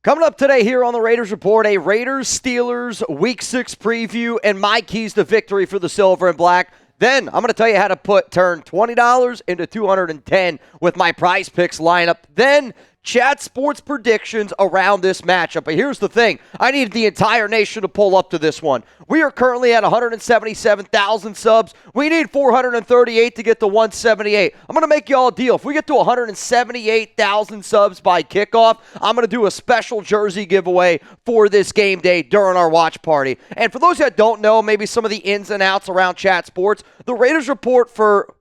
Coming up today here on the Raiders Report, a Raiders-Steelers Week 6 preview and my keys to victory for the Silver and Black. Then I'm going to tell you how to turn $20 into $210 with my Prize Picks lineup. Then chat sports predictions around this matchup. But here's the thing. I need the entire nation to pull up to this one. We are currently at 177,000 subs. We need 438 to get to 178. I'm going to make y'all a deal. If we get to 178,000 subs by kickoff, I'm going to do a special jersey giveaway for this game day during our watch party. And for those that don't know, maybe some of the ins and outs around chat sports, the Raiders Report for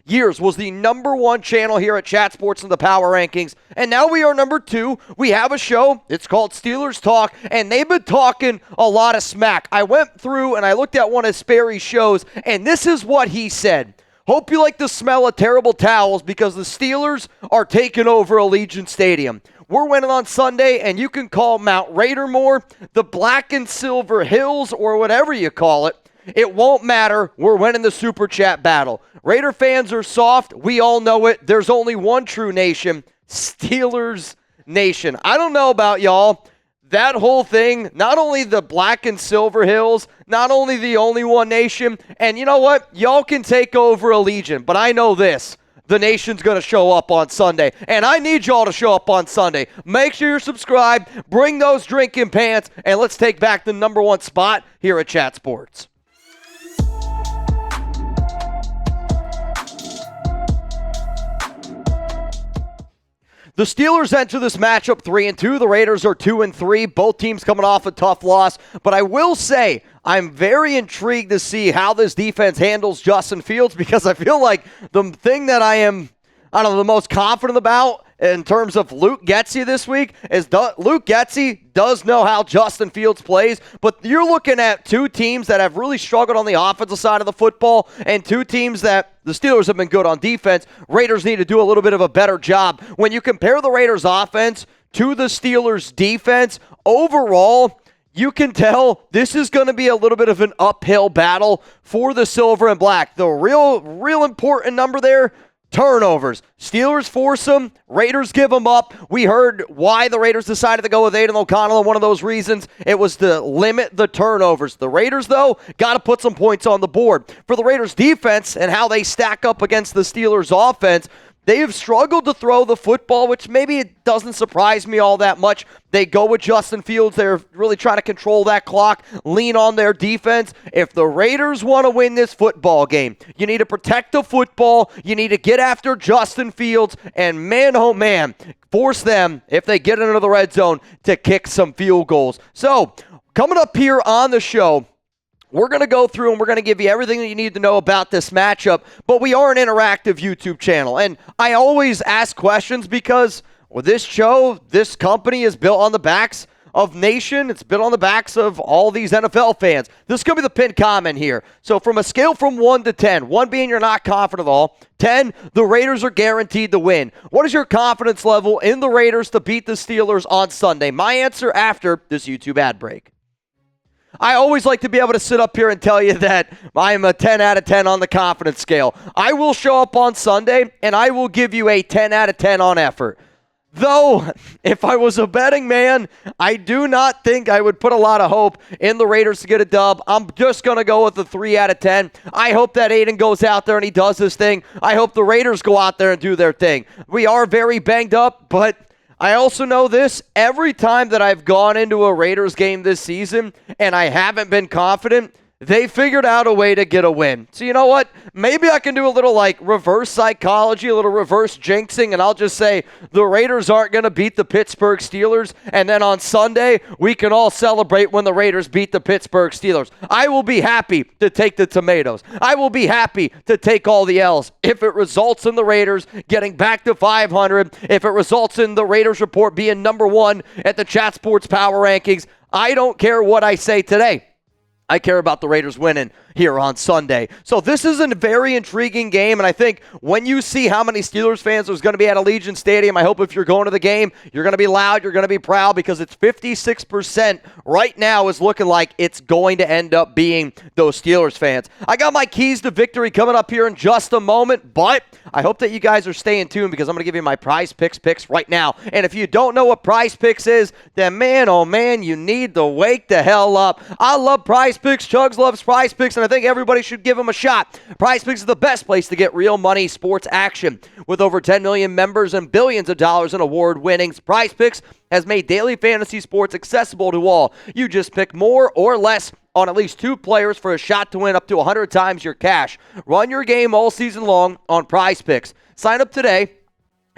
years was the number one channel here at Chat Sports in the Power Rankings, and now we are number 2. We have a show. It's called Steelers Talk, and they've been talking a lot of smack. I went through and I looked at one of Sperry's shows, and this is what he said. Hope you like the smell of terrible towels because the Steelers are taking over Allegiant Stadium. We're winning on Sunday, and you can call Mount Raidermore, the Black and Silver Hills, or whatever you call it. It won't matter. We're winning the Super Chat battle. Raider fans are soft. We all know it. There's only one true nation, Steelers Nation. I don't know about y'all. That whole thing, not only the Black and Silver Hills, not only the only one nation, and you know what? Y'all can take over Allegiant, but I know this. The nation's going to show up on Sunday, and I need y'all to show up on Sunday. Make sure you're subscribed, bring those drinking pants, and let's take back the number 1 spot here at Chat Sports. The Steelers enter this matchup 3-2. The Raiders are 2-3. Both teams coming off a tough loss. But I will say I'm very intrigued to see how this defense handles Justin Fields because I feel like the thing that the most confident about in terms of Luke Getsy this week is Luke Getsy does know how Justin Fields plays, but you're looking at two teams that have really struggled on the offensive side of the football and two teams that the Steelers have been good on defense. Raiders need to do a little bit of a better job. When you compare the Raiders offense to the Steelers defense, overall, you can tell this is going to be a little bit of an uphill battle for the Silver and Black. The real important number there, turnovers. Steelers force them. Raiders give them up. We heard why the Raiders decided to go with Aidan O'Connell, and one of those reasons, it was to limit the turnovers. The Raiders, though, got to put some points on the board. For the Raiders' defense and how they stack up against the Steelers' offense, they have struggled to throw the football, which maybe it doesn't surprise me all that much. They go with Justin Fields. They're really trying to control that clock, lean on their defense. If the Raiders want to win this football game, you need to protect the football. You need to get after Justin Fields. And man, oh man, force them, if they get into the red zone, to kick some field goals. So, coming up here on the show, we're going to go through and we're going to give you everything that you need to know about this matchup, but we are an interactive YouTube channel. And I always ask questions because this show, this company is built on the backs of Nation. It's built on the backs of all these NFL fans. This is going to be the pinned comment here. So from a scale from 1 to 10, 1 being you're not confident at all, 10, the Raiders are guaranteed to win. What is your confidence level in the Raiders to beat the Steelers on Sunday? My answer after this YouTube ad break. I always like to be able to sit up here and tell you that I am a 10 out of 10 on the confidence scale. I will show up on Sunday, and I will give you a 10 out of 10 on effort. Though, if I was a betting man, I do not think I would put a lot of hope in the Raiders to get a dub. I'm just going to go with a 3 out of 10. I hope that Aidan goes out there and he does his thing. I hope the Raiders go out there and do their thing. We are very banged up, but I also know this, every time that I've gone into a Raiders game this season and I haven't been confident, they figured out a way to get a win. So you know what? Maybe I can do a little like reverse psychology, a little reverse jinxing, and I'll just say the Raiders aren't going to beat the Pittsburgh Steelers, and then on Sunday, we can all celebrate when the Raiders beat the Pittsburgh Steelers. I will be happy to take the tomatoes. I will be happy to take all the L's. If it results in the Raiders getting back to 500, if it results in the Raiders Report being number 1 at the Chat Sports Power Rankings, I don't care what I say today. I care about the Raiders winning here on Sunday. So this is a very intriguing game, and I think when you see how many Steelers fans there's going to be at Allegiant Stadium, I hope if you're going to the game, you're going to be loud, you're going to be proud, because it's 56% right now is looking like it's going to end up being those Steelers fans. I got my keys to victory coming up here in just a moment, but I hope that you guys are staying tuned, because I'm going to give you my Prize Picks right now. And if you don't know what Prize Picks is, then man, oh man, you need to wake the hell up. I love Prize Picks. Chugs loves Prize Picks, and I think everybody should give them a shot. Prize Picks is the best place to get real money sports action. With over 10 million members and billions of dollars in award winnings, Prize Picks has made daily fantasy sports accessible to all. You just pick more or less on at least 2 players for a shot to win up to 100 times your cash. Run your game all season long on Prize Picks. Sign up today.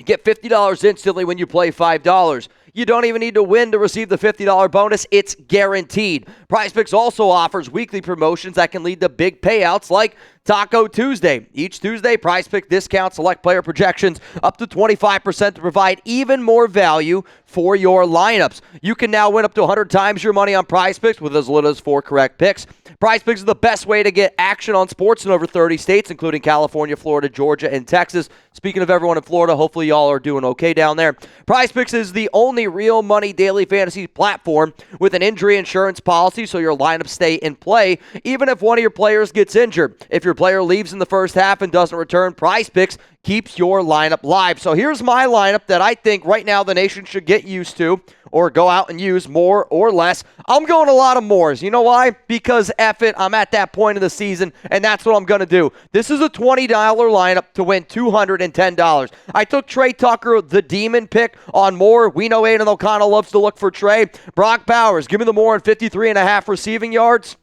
Get $50 instantly when you play $5. You don't even need to win to receive the $50 bonus. It's guaranteed. PrizePicks also offers weekly promotions that can lead to big payouts like Taco Tuesday. Each Tuesday, PrizePicks discounts select player projections up to 25% to provide even more value for your lineups. You can now win up to 100 times your money on PrizePicks with as little as 4 correct picks. PrizePicks is the best way to get action on sports in over 30 states, including California, Florida, Georgia, and Texas. Speaking of everyone in Florida, hopefully y'all are doing okay down there. PrizePicks is the only real money daily fantasy platform with an injury insurance policy, so your lineups stay in play even if one of your players gets injured. If your player leaves in the first half and doesn't return, PrizePicks keeps your lineup live. So here's my lineup that I think right now the nation should get used to or go out and use more or less. I'm going a lot of mores. You know why? Because F it, I'm at that point of the season, and that's what I'm going to do. This is a $20 lineup to win $210. I took Trey Tucker, the demon pick, on more. We know Aidan O'Connell loves to look for Trey. Brock Bowers, give me the more on 53.5 receiving yards.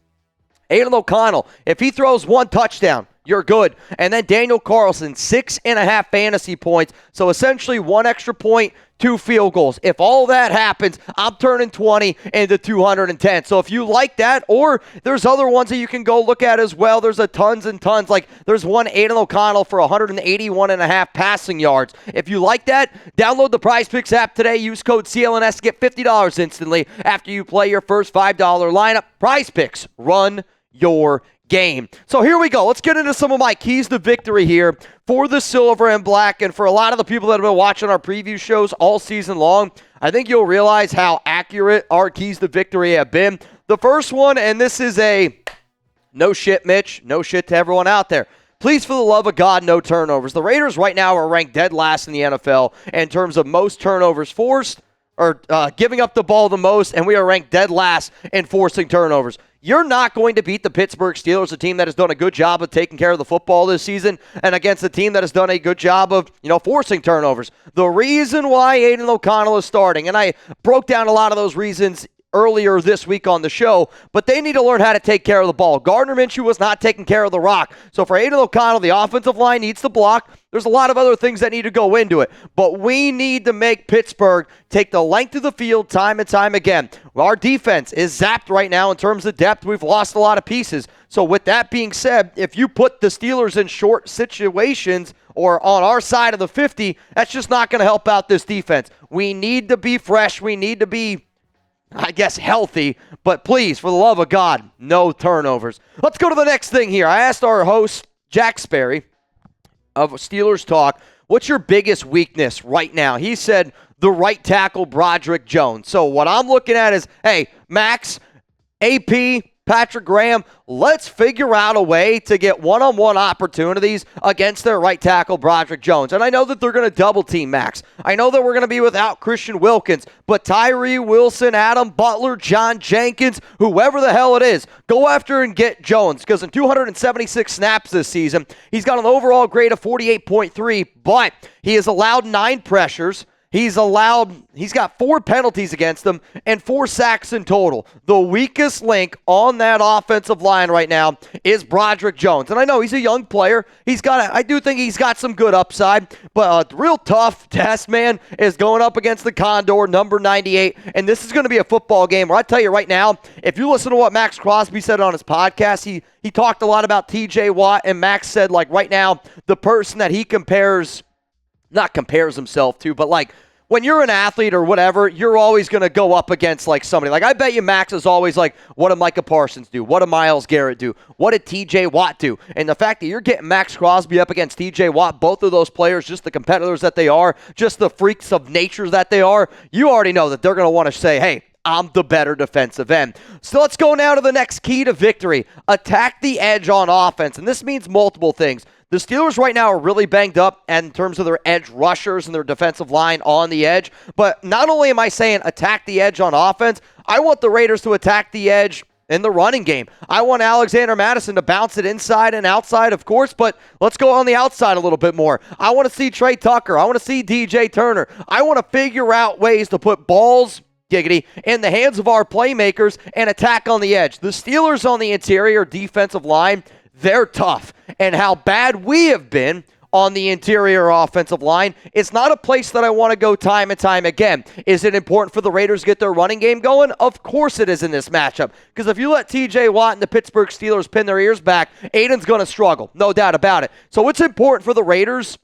Aidan O'Connell, if he throws 1 touchdown, you're good. And then Daniel Carlson, 6.5 fantasy points. So essentially 1 extra point, 2 field goals. If all that happens, I'm turning 20 into 210. So if you like that, or there's other ones that you can go look at as well. There's a tons and tons. Like there's one Aidan O'Connell for 181.5 passing yards. If you like that, download the PrizePicks app today. Use code CLNS to get $50 instantly after you play your first $5 lineup. PrizePicks, run your game. So here we go. Let's get into some of my keys to victory here for the silver and black. And for a lot of the people that have been watching our preview shows all season long, I think you'll realize how accurate our keys to victory have been. The first one, and this is a no shit, Mitch, no shit to everyone out there. Please, for the love of God, no turnovers. The Raiders right now are ranked dead last in the NFL in terms of most turnovers forced, or giving up the ball the most, and we are ranked dead last in forcing turnovers. You're not going to beat the Pittsburgh Steelers, a team that has done a good job of taking care of the football this season, and against a team that has done a good job of, forcing turnovers. The reason why Aidan O'Connell is starting, and I broke down a lot of those reasons earlier this week on the show, but they need to learn how to take care of the ball. Gardner Minshew was not taking care of the rock. So for Aidan O'Connell, the offensive line needs to block. There's a lot of other things that need to go into it, but we need to make Pittsburgh take the length of the field time and time again. Our defense is zapped right now in terms of depth. We've lost a lot of pieces. So with that being said, if you put the Steelers in short situations or on our side of the 50, that's just not going to help out this defense. We need to be fresh. We need to be, healthy, but please, for the love of God, no turnovers. Let's go to the next thing here. I asked our host, Jack Sperry of Steelers Talk, what's your biggest weakness right now? He said the right tackle, Broderick Jones. So what I'm looking at is, hey, Max, AP, Patrick Graham, let's figure out a way to get one-on-one opportunities against their right tackle, Broderick Jones. And I know that they're going to double team Max. I know that we're going to be without Christian Wilkins, but Tyree Wilson, Adam Butler, John Jenkins, whoever the hell it is, go after and get Jones, because in 276 snaps this season, he's got an overall grade of 48.3, but he has allowed 9 pressures. He's got 4 penalties against him and 4 sacks in total. The weakest link on that offensive line right now is Broderick Jones. And I know he's a young player. I do think he's got some good upside, but a real tough test, man, is going up against the Condor, number 98. And this is going to be a football game where I tell you right now, if you listen to what Max Crosby said on his podcast, he talked a lot about TJ Watt, and Max said, right now, the person that he compares himself to, but when you're an athlete or whatever, you're always going to go up against like somebody. Like I bet you Max is always like, what did Micah Parsons do? What did Myles Garrett do? What did TJ Watt do? And the fact that you're getting Max Crosby up against TJ Watt, both of those players, just the competitors that they are, just the freaks of nature that they are, you already know that they're going to want to say, hey, I'm the better defensive end. So let's go now to the next key to victory. Attack the edge on offense. And this means multiple things. The Steelers right now are really banged up in terms of their edge rushers and their defensive line on the edge. But not only am I saying attack the edge on offense, I want the Raiders to attack the edge in the running game. I want Alexander Mattison to bounce it inside and outside, of course, but let's go on the outside a little bit more. I want to see Trey Tucker. I want to see DJ Turner. I want to figure out ways to put balls in the hands of our playmakers and attack on the edge. The Steelers on the interior defensive line, they're tough. And how bad we have been on the interior offensive line, it's not a place that I want to go time and time again. Is it important for the Raiders to get their running game going? Of course it is in this matchup. Because if you let TJ Watt and the Pittsburgh Steelers pin their ears back, Aidan's going to struggle. No doubt about it. So it's important for the Raiders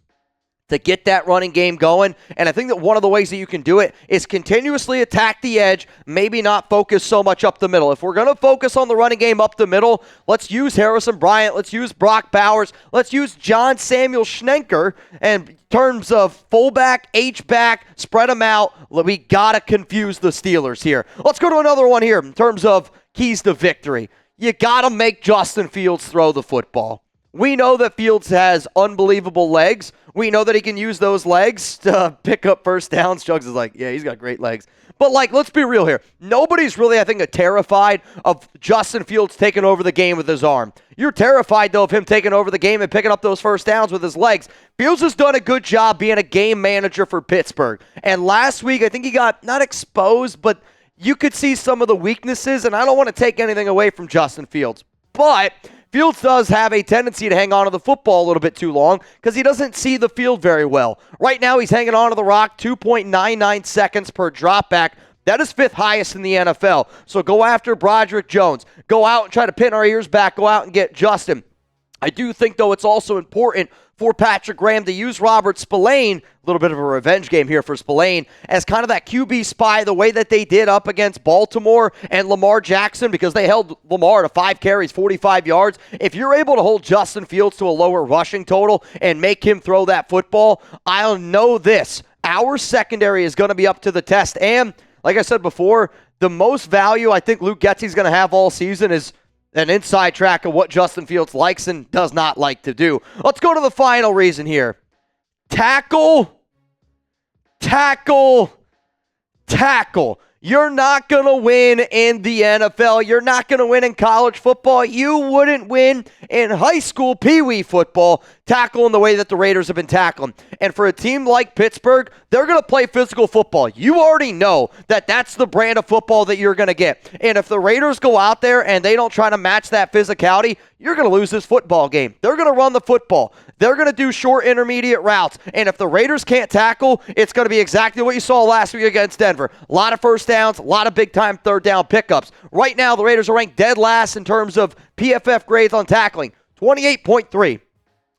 to get that running game going. And I think that one of the ways that you can do it is continuously attack the edge, maybe not focus so much up the middle. If we're going to focus on the running game up the middle, let's use Harrison Bryant, let's use Brock Bowers, let's use John Samuel Schnenker. And in terms of fullback, H-back, spread them out. We got to confuse the Steelers here. Let's go to another one here in terms of keys to victory. You got to make Justin Fields throw the football. We know that Fields has unbelievable legs. We know that he can use those legs to pick up first downs. Jugs is like, yeah, he's got great legs. But, like, let's be real here. Nobody's really, I think, terrified of Justin Fields taking over the game with his arm. You're terrified, though, of him taking over the game and picking up those first downs with his legs. Fields has done a good job being a game manager for Pittsburgh. And last week, I think he got not exposed, but you could see some of the weaknesses, and I don't want to take anything away from Justin Fields. But Fields does have a tendency to hang on to the football a little bit too long because he doesn't see the field very well. Right now, he's hanging on to the rock 2.99 seconds per dropback. That is fifth highest in the NFL. So go after Broderick Jones. Go out and try to pin our ears back. Go out and get Justin. I do think, though, it's also important for Patrick Graham to use Robert Spillane, a little bit of a revenge game here for Spillane, as kind of that QB spy the way that they did up against Baltimore and Lamar Jackson, because they held Lamar to 5 carries, 45 yards. If you're able to hold Justin Fields to a lower rushing total and make him throw that football, I'll know this. Our secondary is going to be up to the test. And like I said before, the most value I think Luke Getsy's going to have all season is an inside track of what Justin Fields likes and does not like to do. Let's go to the final reason here. Tackle. You're not going to win in the NFL. You're not going to win in college football. You wouldn't win in high school peewee football tackling the way that the Raiders have been tackling. And for a team like Pittsburgh, they're going to play physical football. You already know that that's the brand of football that you're going to get. And if the Raiders go out there and they don't try to match that physicality, you're going to lose this football game. They're going to run the football. They're going to do short intermediate routes. And if the Raiders can't tackle, it's going to be exactly what you saw last week against Denver. A lot of first downs, a lot of big-time third down pickups. Right now, the Raiders are ranked dead last in terms of PFF grades on tackling, 28.3.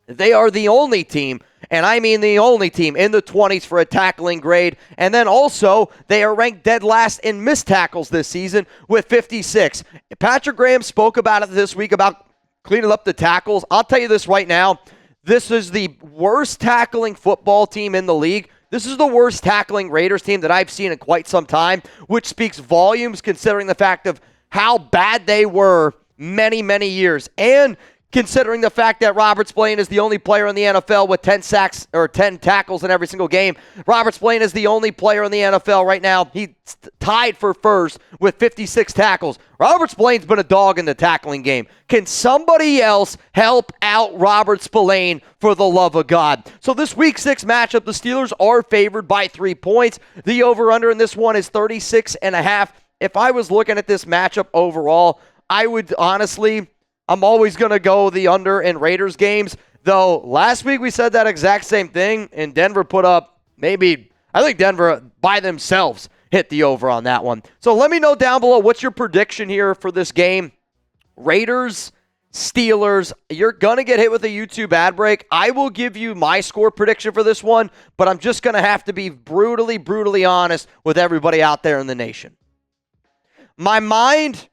They are the only team, and I mean the only team, in the 20s for a tackling grade. And then also, they are ranked dead last in missed tackles this season with 56. Patrick Graham spoke about it this week about cleaning up the tackles. I'll tell you this right now. This is the worst tackling football team in the league. This is the worst tackling Raiders team that I've seen in quite some time, which speaks volumes considering the fact of how bad they were many, many years. And considering the fact that Robert Spillane is the only player in the NFL with 10 sacks or 10 tackles in every single game. Robert Spillane is the only player in the NFL right now. He's tied for first with 56 tackles. Robert Spillane's been a dog in the tackling game. Can somebody else help out Robert Spillane for the love of God? So this Week 6 matchup, the Steelers are favored by 3 points. The over-under in this one is 36.5. If I was looking at this matchup overall, I would honestly, I'm always going to go the under in Raiders games, though last week we said that exact same thing, and Denver put up I think Denver by themselves hit the over on that one. So let me know down below, what's your prediction here for this game? Raiders Steelers. You're going to get hit with a YouTube ad break. I will give you my score prediction for this one, but I'm just going to have to be brutally honest with everybody out there in the nation. My mind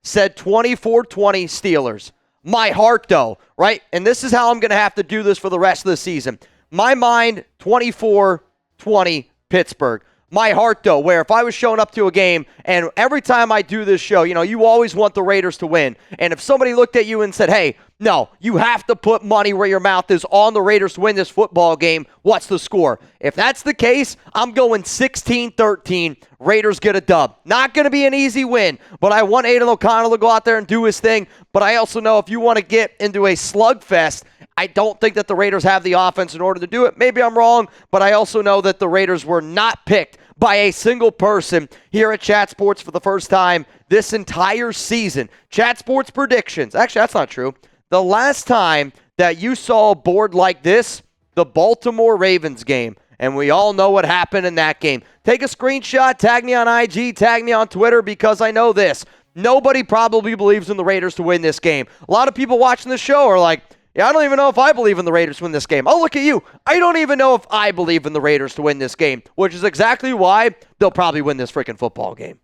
said 24-20 Steelers. My heart, though, right? And this is how I'm going to have to do this for the rest of the season. My mind, 24-20 Pittsburgh. My heart, though, where if I was showing up to a game and every time I do this show, you always want the Raiders to win. And if somebody looked at you and said, hey, no, you have to put money where your mouth is on the Raiders to win this football game, what's the score? If that's the case, I'm going 16-13. Raiders get a dub. Not going to be an easy win, but I want Aidan O'Connell to go out there and do his thing. But I also know if you want to get into a slugfest, I don't think that the Raiders have the offense in order to do it. Maybe I'm wrong, but I also know that the Raiders were not picked by a single person here at Chat Sports for the first time this entire season. Chat Sports predictions. Actually, that's not true. The last time that you saw a board like this, the Baltimore Ravens game. And we all know what happened in that game. Take a screenshot, tag me on IG, tag me on Twitter, because I know this. Nobody probably believes in the Raiders to win this game. A lot of people watching this show are like, yeah, I don't even know if I believe in the Raiders to win this game. Oh, look at you. I don't even know if I believe in the Raiders to win this game, which is exactly why they'll probably win this freaking football game.